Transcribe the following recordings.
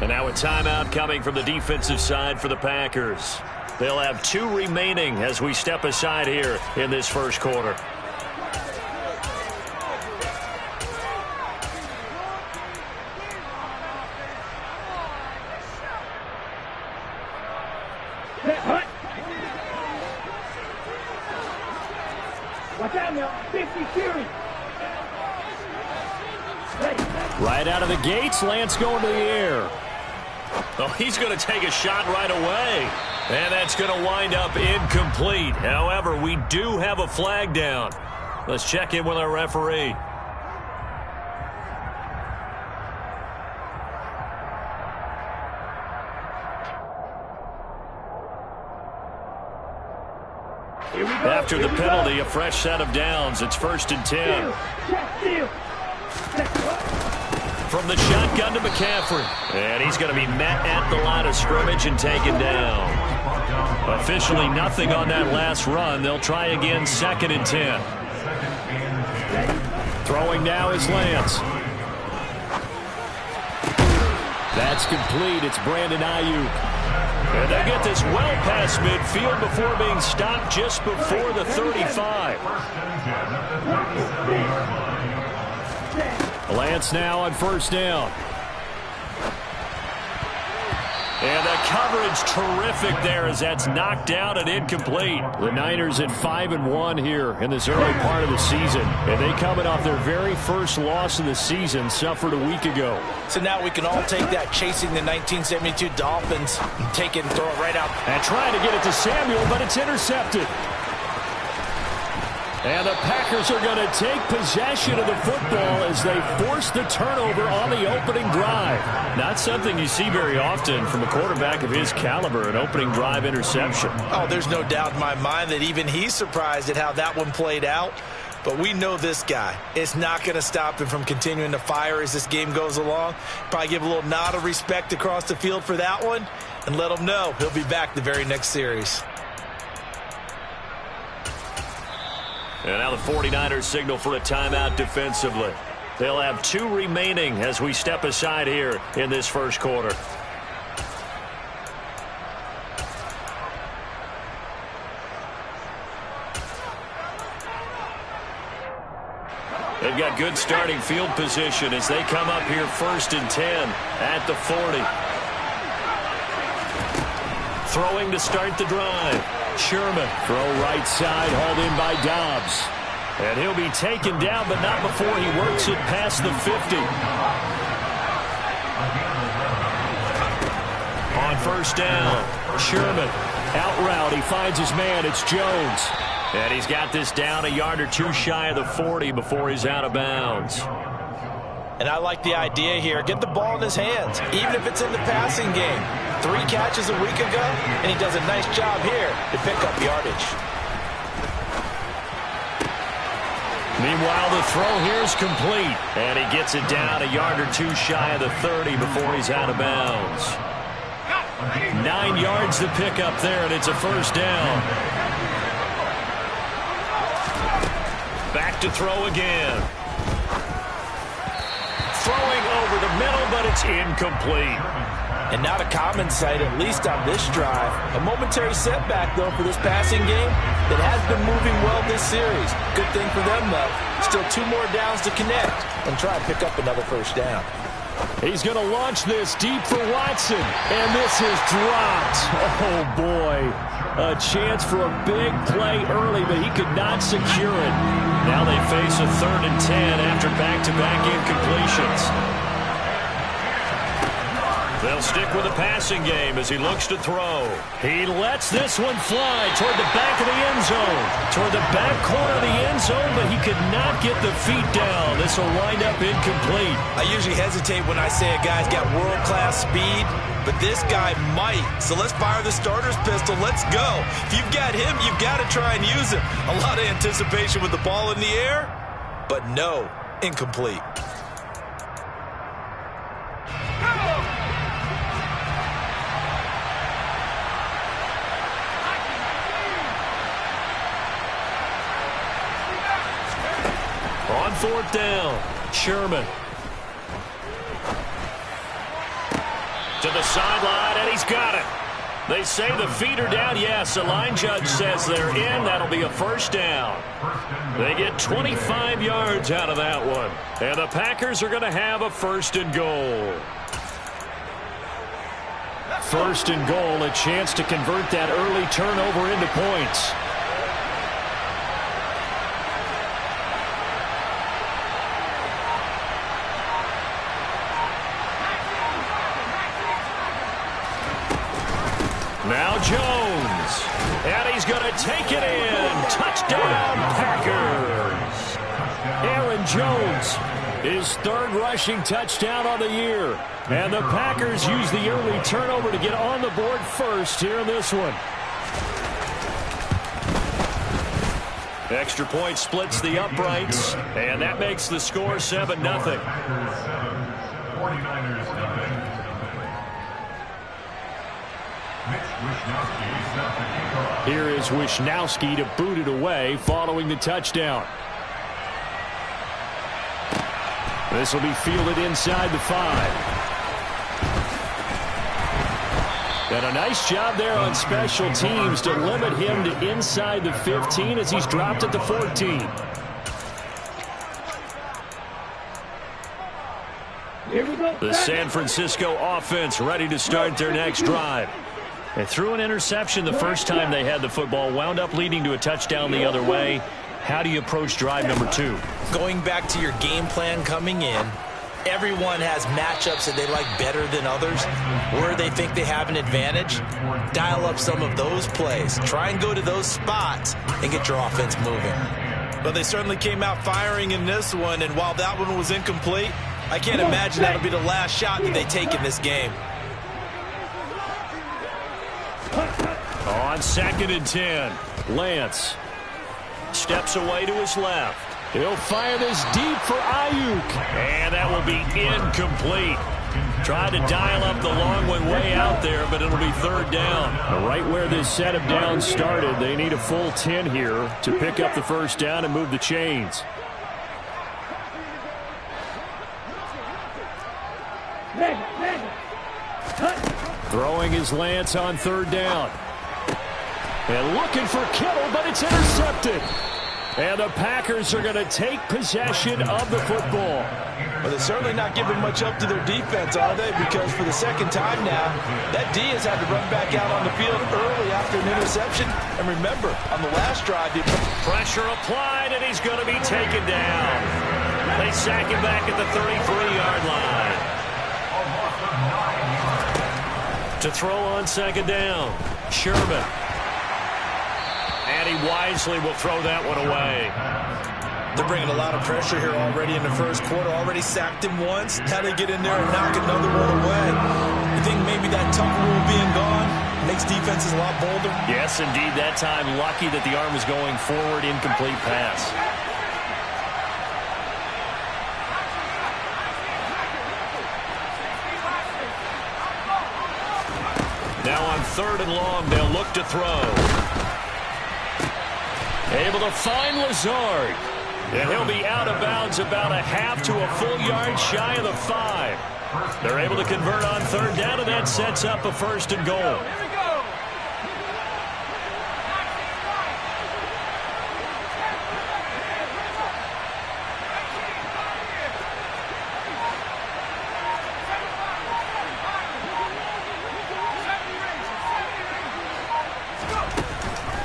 And now a timeout coming from the defensive side for the Packers. They'll have 2 remaining as we step aside here in this first quarter. Watch out now, 50 series. Right out of the gates, Lance going to the air. Oh, he's going to take a shot right away. And that's going to wind up incomplete. However, we do have a flag down. Let's check in with our referee. After the penalty, a fresh set of downs. It's 1st and 10. From the shotgun to McCaffrey. And he's going to be met at the line of scrimmage and taken down. Officially nothing on that last run. They'll try again 2nd and 10. Throwing now is Lance. That's complete. It's Brandon Ayuk. And they get this well past midfield before being stopped just before the 35. Lance now on 1st down. And the coverage terrific there as that's knocked down and incomplete. The Niners at 5-1 here in this early part of the season. And they coming off their very first loss of the season, suffered a week ago. So now we can all take that chasing the 1972 Dolphins, take it and throw it right out. And trying to get it to Samuel, but it's intercepted. And the Packers are going to take possession of the football as they force the turnover on the opening drive. Not something you see very often from a quarterback of his caliber, an opening drive interception. Oh, there's no doubt in my mind that even he's surprised at how that one played out. But we know this guy. It's not going to stop him from continuing to fire as this game goes along. Probably give a little nod of respect across the field for that one and let him know he'll be back the very next series. And now the 49ers signal for a timeout defensively. They'll have 2 remaining as we step aside here in this first quarter. They've got good starting field position as they come up here 1st and 10 at the 40. Throwing to start the drive. Sherman, throw right side, hauled in by Dobbs. And he'll be taken down, but not before he works it past the 50. On 1st down, Sherman, out route, he finds his man, it's Jones. And he's got this down a yard or 2 shy of the 40 before he's out of bounds. And I like the idea here. Get the ball in his hands, even if it's in the passing game. 3 catches a week ago, and he does a nice job here to pick up yardage. Meanwhile, the throw here is complete. And he gets it down a yard or 2 shy of the 30 before he's out of bounds. 9 yards to pick up there, and it's a 1st down. Back to throw again. Throwing over the middle, but it's incomplete. And not a common sight, at least on this drive. A momentary setback, though, for this passing game that has been moving well this series. Good thing for them, though. Still 2 more downs to connect and try and pick up another 1st down. He's going to launch this deep for Watson. And this is dropped. Oh, boy. A chance for a big play early, but he could not secure it. Now they face a 3rd and 10 after back-to-back incompletions. They'll stick with the passing game as he looks to throw. He lets this one fly toward the back of the end zone. Toward the back corner of the end zone, but he could not get the feet down. This will wind up incomplete. I usually hesitate when I say a guy's got world-class speed, but this guy might. So let's fire the starter's pistol. Let's go. If you've got him, you've got to try and use him. A lot of anticipation with the ball in the air, but no, incomplete. On 4th down, Sherman. to the sideline, and he's got it. They say the feet are down. Yes, the line judge says they're in. That'll be a first down. They get 25 yards out of that one. And the Packers are going to have a first and goal. First and goal, a chance to convert that early turnover into points. Now Jones, and he's going to take it in. Touchdown, Packers. Aaron Jones, his third rushing touchdown on the year. And the Packers use the early turnover to get on the board first here in this one. Extra point splits the uprights, and that makes the score 7-0. Here is Wisnowski to boot it away following the touchdown. This will be fielded inside the 5. And a nice job there on special teams to limit him to inside the 15 as he's dropped at the 14. Here we go. The San Francisco offense ready to start their next drive. They threw an interception the first time they had the football, wound up leading to a touchdown the other way. How do you approach drive number 2? Going back to your game plan coming in, everyone has matchups that they like better than others, where they think they have an advantage. Dial up some of those plays. Try and go to those spots and get your offense moving. But they certainly came out firing in this one, and while that one was incomplete, I can't imagine that'll be the last shot that they take in this game. On 2nd and 10, Lance steps away to his left. He'll fire this deep for Ayuk. And that will be incomplete. Tried to dial up the long one way out there, but it'll be 3rd down. Right where this set of downs started, they need a full 10 here to pick up the first down and move the chains. Throwing his Lance on 3rd down. And looking for Kittle, but it's intercepted. And the Packers are going to take possession of the football. Well, they're certainly not giving much up to their defense, are they? Because for the second time now, that D has had to run back out on the field early after an interception. And remember, on the last drive, pressure applied, and he's going to be taken down. They sack him back at the 33-yard line. To throw on 2nd down, Sherman. And he wisely will throw that one away. They're bringing a lot of pressure here already in the first quarter. Already sacked him once. How do they get in there and knock another one away? You think maybe that tuck rule being gone makes defenses a lot bolder? Yes, indeed. That time, lucky that the arm was going forward, incomplete pass. Now on 3rd and long, they'll look to throw. Able to find Lazard. And he'll be out of bounds about a half to a full yard shy of the 5. They're able to convert on 3rd down, and that sets up a 1st and goal.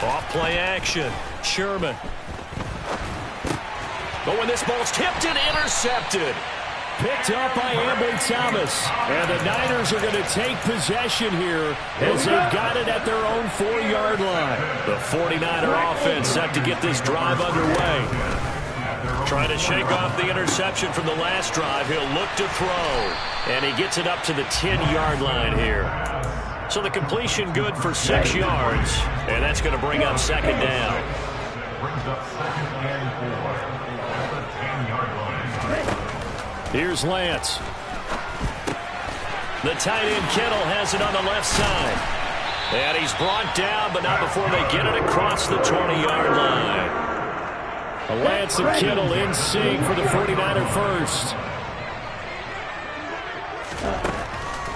Off play action. Sherman. But when this ball's tipped and intercepted. Picked up by Ambry Thomas. And the Niners are going to take possession here as they've got it at their own 4-yard line. The 49er offense set to get this drive underway. Trying to shake off the interception from the last drive. He'll look to throw. And he gets it up to the 10-yard line here. So the completion good for 6 yards. And that's going to bring up 2nd down. Here's Lance. The tight end Kittle has it on the left side. And he's brought down, but not before they get it across the 20-yard line. Lance and Kittle in sync for the 49er first.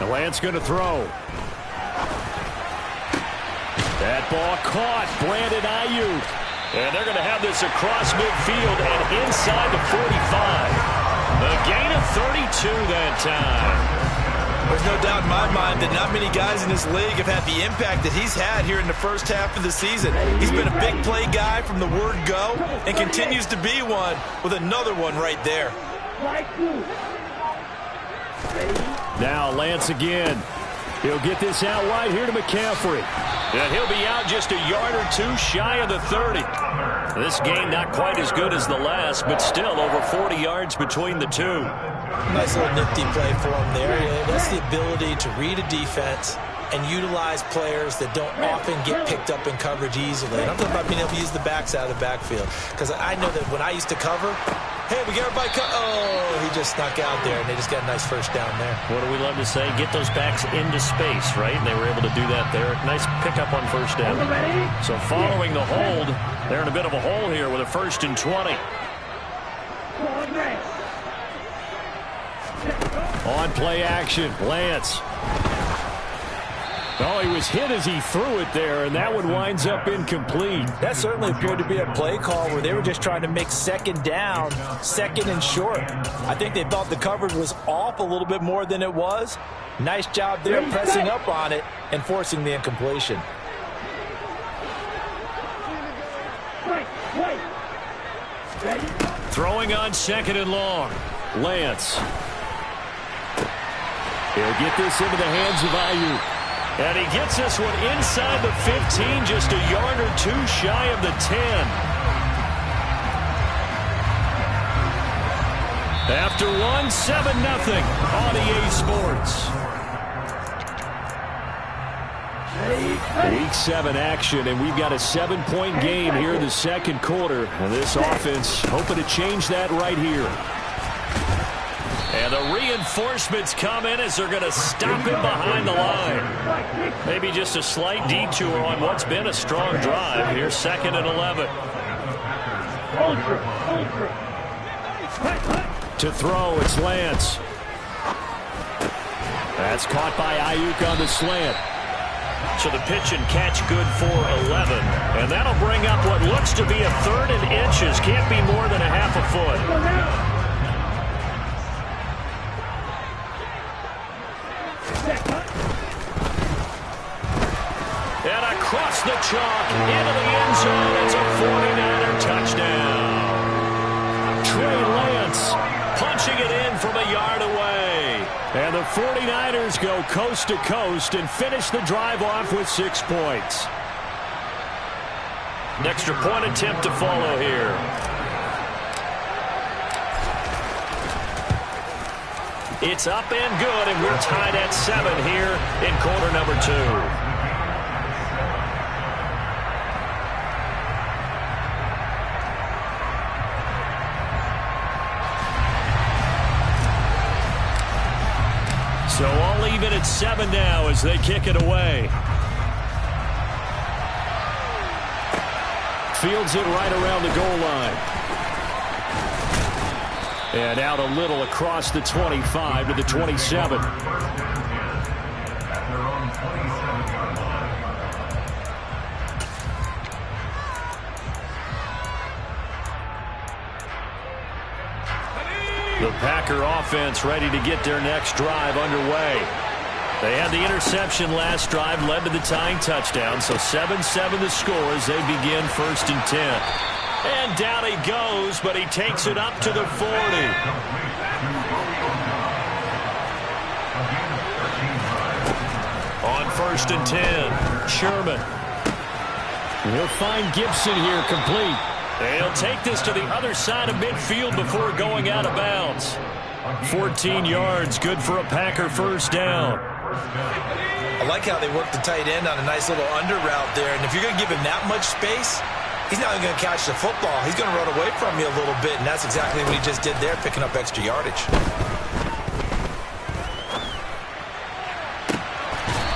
Lance going to throw. That ball caught. Brandon Ayuk. And they're going to have this across midfield and inside the 45. A gain of 32 that time. There's no doubt in my mind that not many guys in this league have had the impact that he's had here in the first half of the season. He's been a big play guy from the word go and continues to be one with another one right there. Now Lance again. He'll get this out wide here to McCaffrey. And he'll be out just a yard or two shy of the 30. This game not quite as good as the last, but still over 40 yards between the two. Nice little nifty play for him there. That's the ability to read a defense and utilize players that don't often get picked up in coverage easily. And I'm talking about being able to use the backs out of the backfield. Because I know that when I used to cover, hey, we got everybody he just snuck out there, and they just got a nice first down there. What do we love to say? Get those backs into space, right? And they were able to do that there. Nice pickup on first down. So following the hold, they're in a bit of a hole here with a 1st and 20. On play action, Lance. Oh, he was hit as he threw it there, and that one winds up incomplete. That certainly appeared to be a play call where they were just trying to make second down, second and short. I think they thought the coverage was off a little bit more than it was. Nice job there pressing up on it and forcing the incompletion. Throwing on 2nd and long. Lance. He'll get this into the hands of Ayuk. And he gets this one inside the 15, just a yard or two shy of the 10. After one, 7-0 on EA Sports. Week 7 action, and we've got a 7-point game here in the second quarter. And this offense hoping to change that right here. And the reinforcements come in as they're going to stop him behind the line. Maybe just a slight detour on what's been a strong drive. Here's 2nd and 11. To throw, it's Lance. That's caught by Ayuk on the slant. So the pitch and catch good for 11. And that'll bring up what looks to be a 3rd and inches. Can't be more than a half a foot. And across the chalk, into the end zone, it's a 49er touchdown. Trey Lance punching it in from a yard away. And the 49ers go coast to coast and finish the drive off with 6 points. An extra point attempt to follow here. It's up and good, and we're tied at 7 here in quarter number 2. So all even at 7 now as they kick it away. Fields it right around the goal line. And out a little across the 25 to the 27. The Packer offense ready to get their next drive underway. They had the interception last drive, led to the tying touchdown, so 7-7 the score as they begin 1st and 10. And down he goes, but he takes it up to the 40. On 1st and 10, Sherman. He'll find Gibson here complete. He'll take this to the other side of midfield before going out of bounds. 14 yards, good for a Packer 1st down. I like how they work the tight end on a nice little under route there. And if you're going to give him that much space, he's not even going to catch the football. He's going to run away from you a little bit, and that's exactly what he just did there, picking up extra yardage.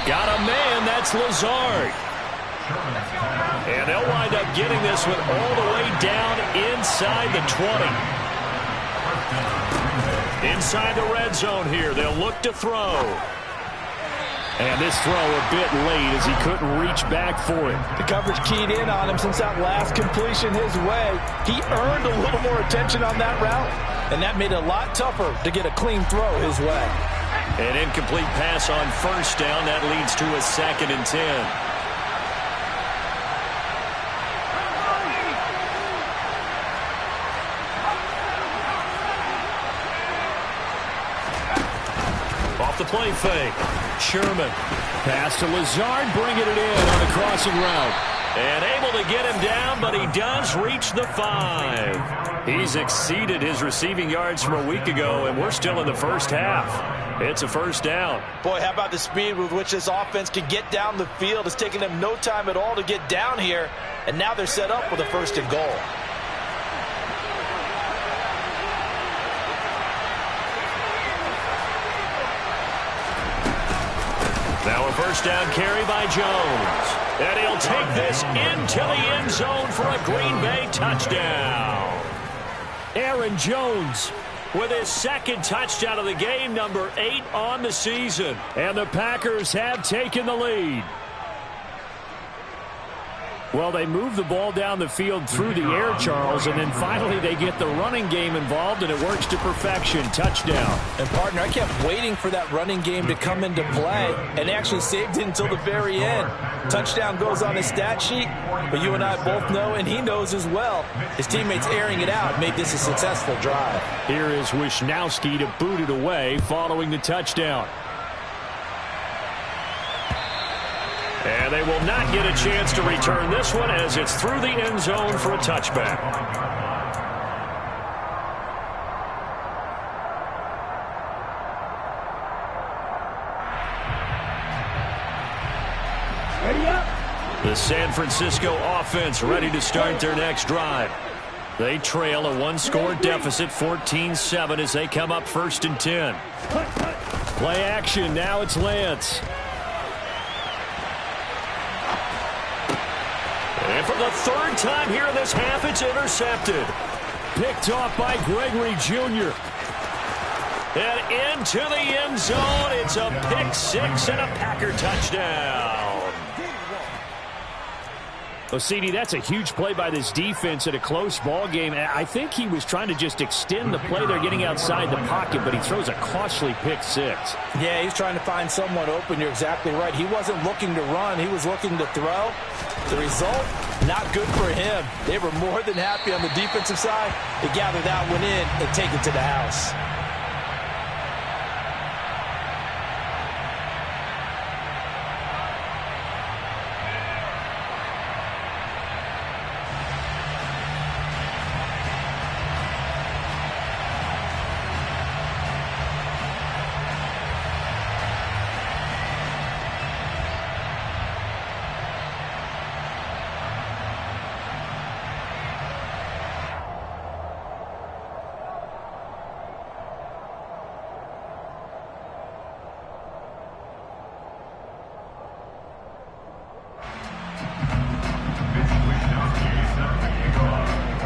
Got a man, that's Lazard. And they'll wind up getting this one all the way down inside the 20. Inside the red zone here, they'll look to throw. And this throw a bit late as he couldn't reach back for it. The coverage keyed in on him since that last completion his way. He earned a little more attention on that route, and that made it a lot tougher to get a clean throw his way. An incomplete pass on first down. That leads to a 2nd and 10. Off the play fake. Sherman. Pass to Lazard, bringing it in on a crossing route. And able to get him down, but he does reach the 5. He's exceeded his receiving yards from a week ago, and we're still in the first half. It's a first down. Boy, how about the speed with which this offense can get down the field? It's taken them no time at all to get down here, and now they're set up with a 1st and goal. Now a first down carry by Jones. And he'll take this into the end zone for a Green Bay touchdown. Aaron Jones with his 2nd touchdown of the game, number 8 on the season. And the Packers have taken the lead. Well, they move the ball down the field through the air, Charles, and then finally they get the running game involved, and it works to perfection. Touchdown. And, partner, I kept waiting for that running game to come into play, and actually saved it until the very end. Touchdown goes on his stat sheet, but you and I both know, and he knows as well, his teammates airing it out made this a successful drive. Here is Wisnowski to boot it away following the touchdown. And they will not get a chance to return this one as it's through the end zone for a touchback. Ready up. The San Francisco offense ready to start their next drive. They trail a 1-score deficit, 14-7, as they come up 1st and 10. Play action. Now it's Lance. And for the 3rd time here in this half, it's intercepted. Picked off by Gregory Jr. And into the end zone. It's a pick 6 and a Packer touchdown. Well, CD, that's a huge play by this defense at a close ball game. I think he was trying to just extend the play. They're getting outside the pocket, but he throws a costly pick 6. Yeah, he's trying to find someone open. You're exactly right. He wasn't looking to run. He was looking to throw. The result, not good for him. They were more than happy on the defensive side to gather that one in and take it to the house.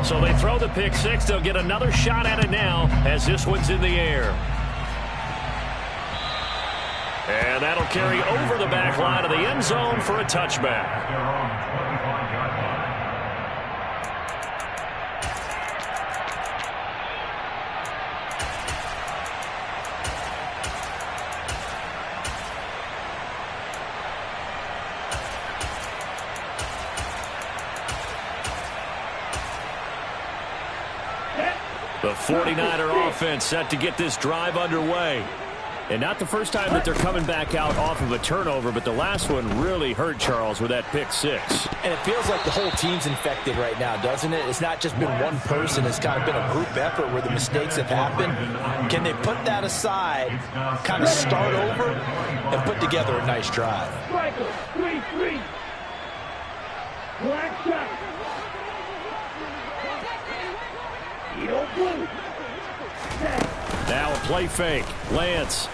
So they throw the pick 6. They'll get another shot at it now as this one's in the air. And that'll carry over the back line of the end zone for a touchback. The 49er offense set to get this drive underway. And not the first time that they're coming back out off of a turnover, but the last one really hurt Charles with that pick 6. And it feels like the whole team's infected right now, doesn't it? It's not just been one person. It's kind of been a group effort where the mistakes have happened. Can they put that aside, kind of start over, and put together a nice drive? Striker, 3-3. Black shot. Now a play fake. Lance.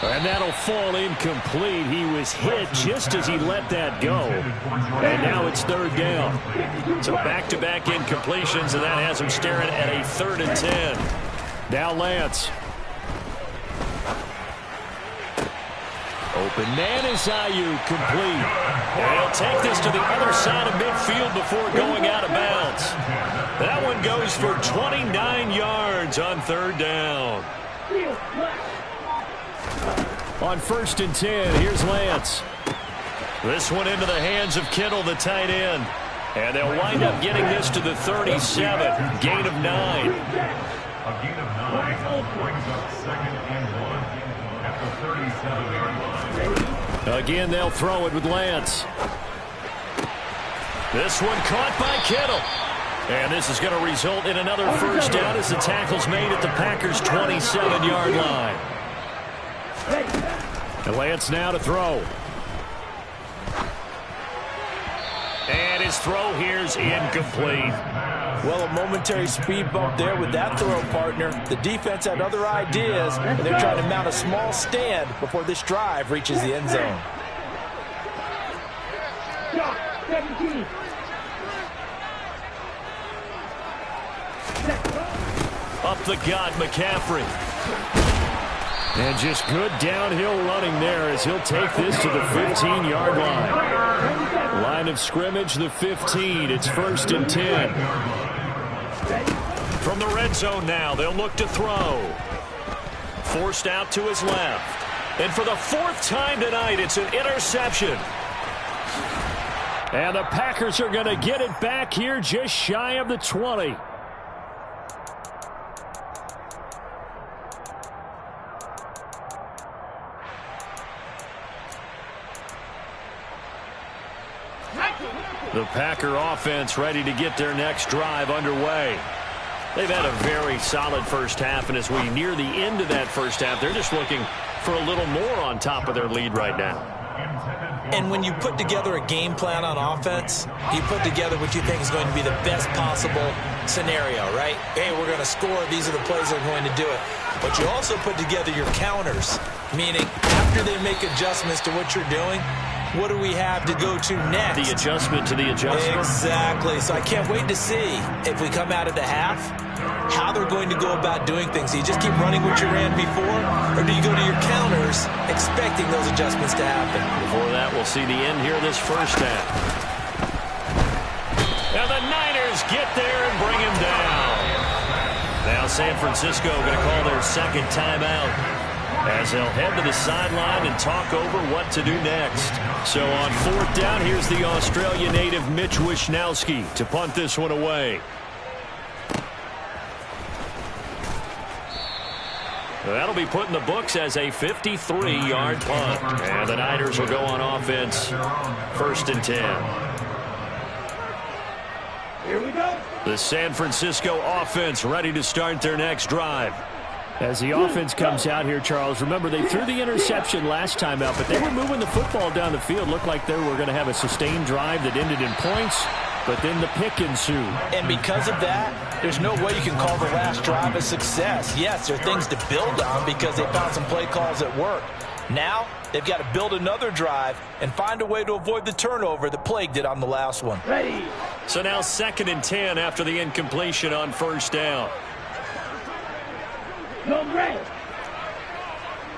And that'll fall incomplete. He was hit just as he let that go. And now it's 3rd down. So back-to-back incompletions, and that has him staring at a 3rd and 10. Now Lance. Bananas Ayuk complete. And he'll take this to the other side of midfield before going out of bounds. That one goes for 29 yards on third down. On 1st and 10, here's Lance. This one into the hands of Kittle, the tight end. And they'll wind up getting this to the 37. Gain of 9. A gain of 9 brings up 2nd and 1 at the 37-yard line. Again, they'll throw it with Lance. This one caught by Kittle. And this is going to result in another first down as the tackle's made at the Packers' 27-yard line. And Lance now to throw. And his throw here's incomplete. Well, a momentary speed bump there with that throw, partner. The defense had other ideas, and they're trying to mount a small stand before this drive reaches the end zone. 17. Up the gut, McCaffrey. And just good downhill running there as he'll take this to the 15-yard line. Line of scrimmage, the 15. It's 1st and 10. From the red zone now, they'll look to throw. Forced out to his left. And for the 4th time tonight, it's an interception. And the Packers are going to get it back here just shy of the 20. The Packer offense ready to get their next drive underway. They've had a very solid first half, and as we near the end of that first half, they're just looking for a little more on top of their lead right now. And when you put together a game plan on offense, you put together what you think is going to be the best possible scenario, right? Hey, we're going to score. These are the plays that are going to do it. But you also put together your counters, meaning after they make adjustments to what you're doing, what do we have to go to next? The adjustment to the adjustment. Exactly. So I can't wait to see if we come out of the half, how they're going to go about doing things. Do you just keep running what you ran before, or do you go to your counters expecting those adjustments to happen? Before that, we'll see the end here of this first half. And the Niners get there and bring him down. Now San Francisco going to call their 2nd timeout, as they'll head to the sideline and talk over what to do next. So on 4th down, here's the Australia native Mitch Wishnowsky to punt this one away. That'll be put in the books as a 53-yard punt. And the Niners will go on offense, 1st and 10. Here we go. The San Francisco offense ready to start their next drive. As the offense comes out here, Charles, remember they threw the interception last time out, but they were moving the football down the field. Looked like they were going to have a sustained drive that ended in points, but then the pick ensued. And because of that, there's no way you can call the last drive a success. Yes, there are things to build on because they found some play calls that work. Now, they've got to build another drive and find a way to avoid the turnover that plagued it on the last one. Ready. So now 2nd and 10 after the incompletion on 1st down. Go red.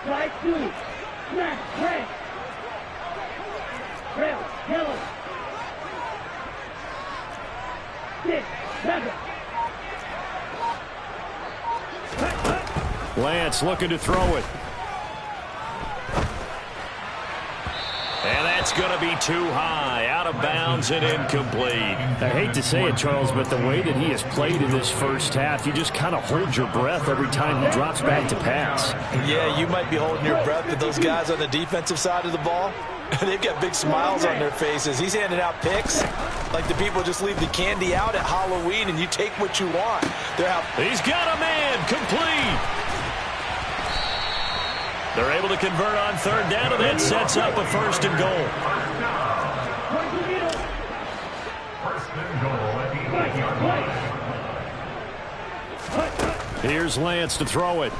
Slide 2. Smash red. Rail. Yellow. 6. 7. Lance looking to throw it. And that's going to be too high, out of bounds and incomplete. I hate to say it, Charles, but the way that he has played in this first half, you just kind of hold your breath every time he drops back to pass. Yeah, you might be holding your breath, but those guys on the defensive side of the ball, they've got big smiles on their faces. He's handing out picks like the people just leave the candy out at Halloween and you take what you want. He's got a man, complete. They're able to convert on 3rd down, and that sets up a 1st and goal. 1st and goal at the 8-yard line. Here's Lance to throw it.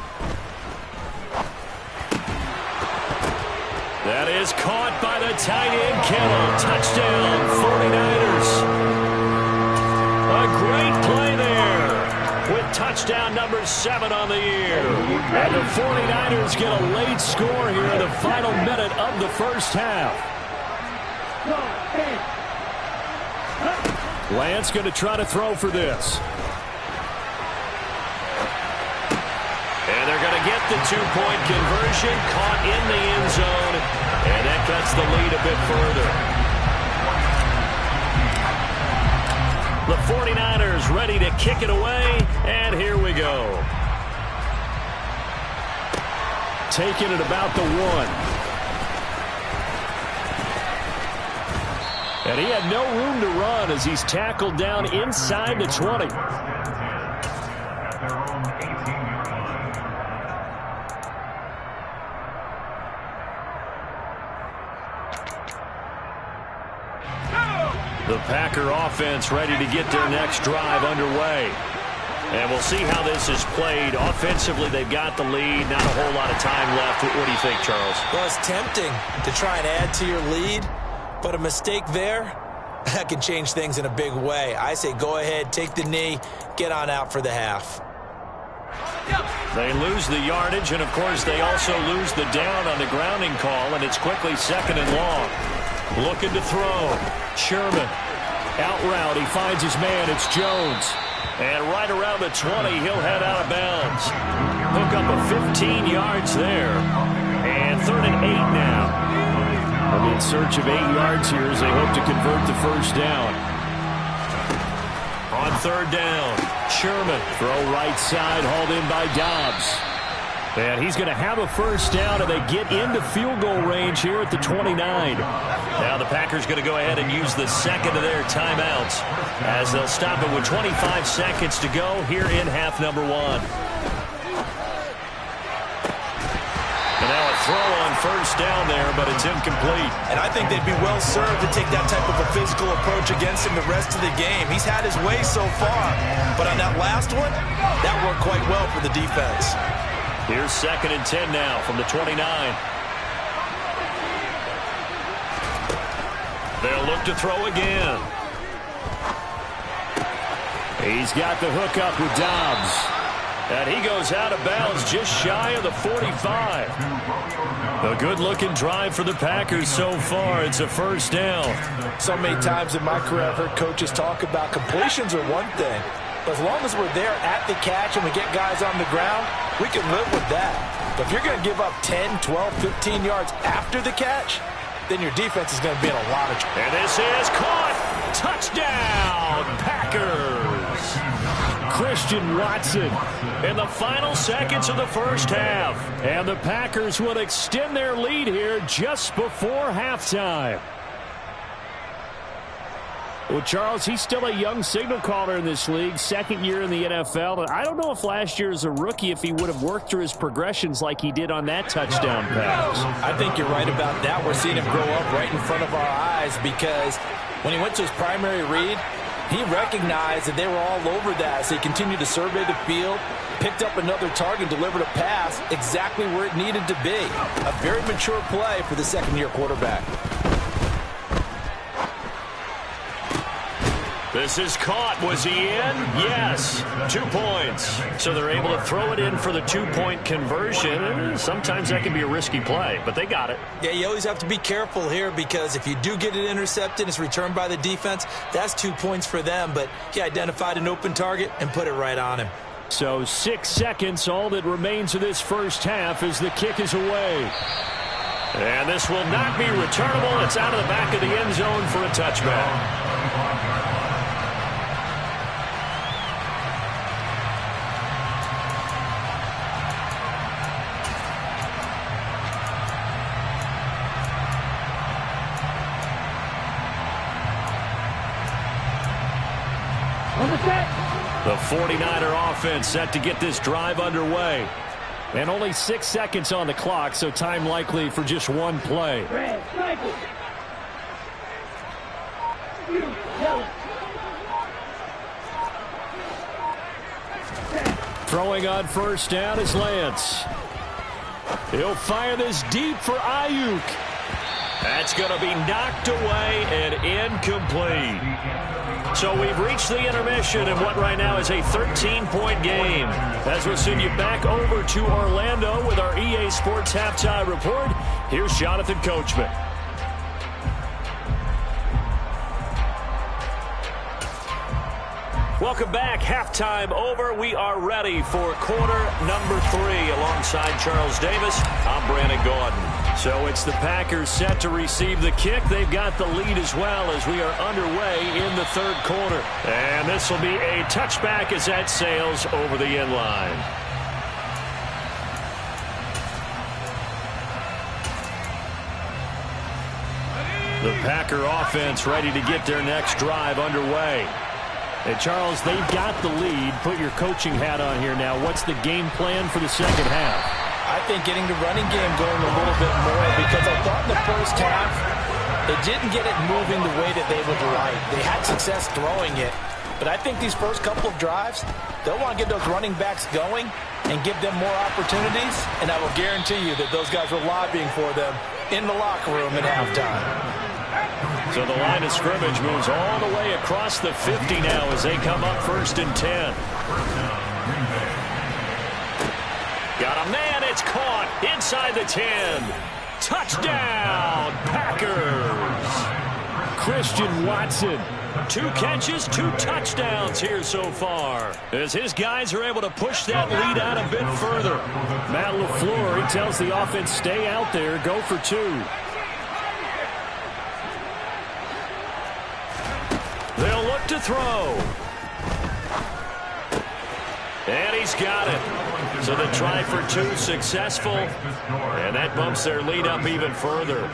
That is caught by the tight end, Kittle. Touchdown, 49ers. A great play there with time. touchdown number 7 on the year. And the 49ers get a late score here in the final minute of the first half. Lance going to try to throw for this. And they're going to get the 2-point conversion, caught in the end zone, and that cuts the lead a bit further. The 49ers ready to kick it away, and here we go. Taking it about the 1. And he had no room to run as he's tackled down inside the 20. The Packer offense ready to get their next drive underway. And we'll see how this is played. Offensively, they've got the lead. Not a whole lot of time left. What do you think, Charles? Well, it's tempting to try and add to your lead, but a mistake there, that can change things in a big way. I say go ahead, take the knee, get on out for the half. They lose the yardage, and, of course, they also lose the down on the grounding call, and it's quickly 2nd and long. Looking to throw. Sherman. Out route. He finds his man. It's Jones. And right around the 20, he'll head out of bounds. Hook up a 15 yards there. And 3rd and 8 now. They'll be in search of 8 yards here as they hope to convert the first down. On 3rd down, Sherman. Throw right side, hauled in by Dobbs. And he's going to have a first down, and they get into field goal range here at the 29. Now the Packers going to go ahead and use the second of their timeouts as they'll stop it with 25 seconds to go here in half number 1. And now a throw on first down there, but it's incomplete. And I think they'd be well served to take that type of a physical approach against him the rest of the game. He's had his way so far, but on that last one, that worked quite well for the defense. Here's 2nd and 10 now from the 29. They'll look to throw again. He's got the hook up with Dobbs. And he goes out of bounds just shy of the 45. A good-looking drive for the Packers so far. It's a first down. So many times in my career I've heard coaches talk about completions are one thing. But as long as we're there at the catch and we get guys on the ground, we can live with that. But if you're going to give up 10, 12, 15 yards after the catch, then your defense is going to be in a lot of trouble. And this is caught. Touchdown, Packers. Christian Watson in the final seconds of the first half. And the Packers will extend their lead here just before halftime. Well, Charles, he's still a young signal caller in this league, 2nd year in the NFL. And I don't know if last year as a rookie, if he would have worked through his progressions like he did on that touchdown pass. I think you're right about that. We're seeing him grow up right in front of our eyes because when he went to his primary read, he recognized that they were all over that. So he continued to survey the field, picked up another target, delivered a pass exactly where it needed to be. A very mature play for the 2nd-year quarterback. This is caught. Was he in? Yes. 2 points. So they're able to throw it in for the 2-point conversion. Sometimes that can be a risky play, but they got it. Yeah, you always have to be careful here because if you do get it intercepted, it's returned by the defense, that's 2 points for them. But he identified an open target and put it right on him. So 6 seconds, all that remains of this first half as the kick is away. And this will not be returnable. It's out of the back of the end zone for a touchback. The 49er offense set to get this drive underway. And only 6 seconds on the clock, so time likely for just one play. Throwing on first down is Lance. He'll fire this deep for Ayuk. That's going to be knocked away and incomplete. So we've reached the intermission in what right now is a 13-point game. As we'll send you back over to Orlando with our EA Sports Halftime Report, here's Jonathan Coachman. Welcome back. Halftime over. We are ready for quarter number 3. Alongside Charles Davis, I'm Brandon Gordon. So it's the Packers set to receive the kick. They've got the lead as well as we are underway in the third quarter. And this will be a touchback as that sails over the end line. The Packer offense ready to get their next drive underway. And Charles, they've got the lead. Put your coaching hat on here now. What's the game plan for the second half? I think getting the running game going a little bit more, because I thought in the first half they didn't get it moving the way that they would like. They had success throwing it, but I think these first couple of drives, they'll want to get those running backs going and give them more opportunities, and I will guarantee you that those guys were lobbying for them in the locker room at halftime. So the line of scrimmage moves all the way across the 50 now as they come up 1st and 10. Got a man, it's caught inside the 10. Touchdown, Packers. Christian Watson, 2 catches, 2 touchdowns here so far, as his guys are able to push that lead out a bit further. Matt LaFleur, he tells the offense, stay out there, go for 2. They'll look to throw. And he's got it. So the try for 2 successful. And that bumps their lead up even further.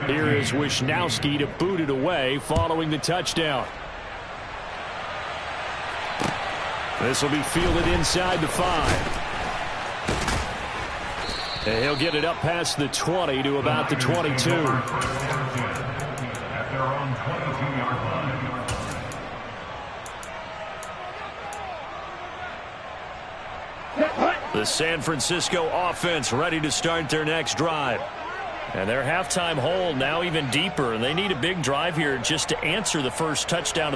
Here is Wisnowski to boot it away following the touchdown. This will be fielded inside the 5. And he'll get it up past the 20 to about the 22. At their own 22-yard line. The San Francisco offense ready to start their next drive. And their halftime hole now even deeper, and they need a big drive here just to answer the first touchdown of the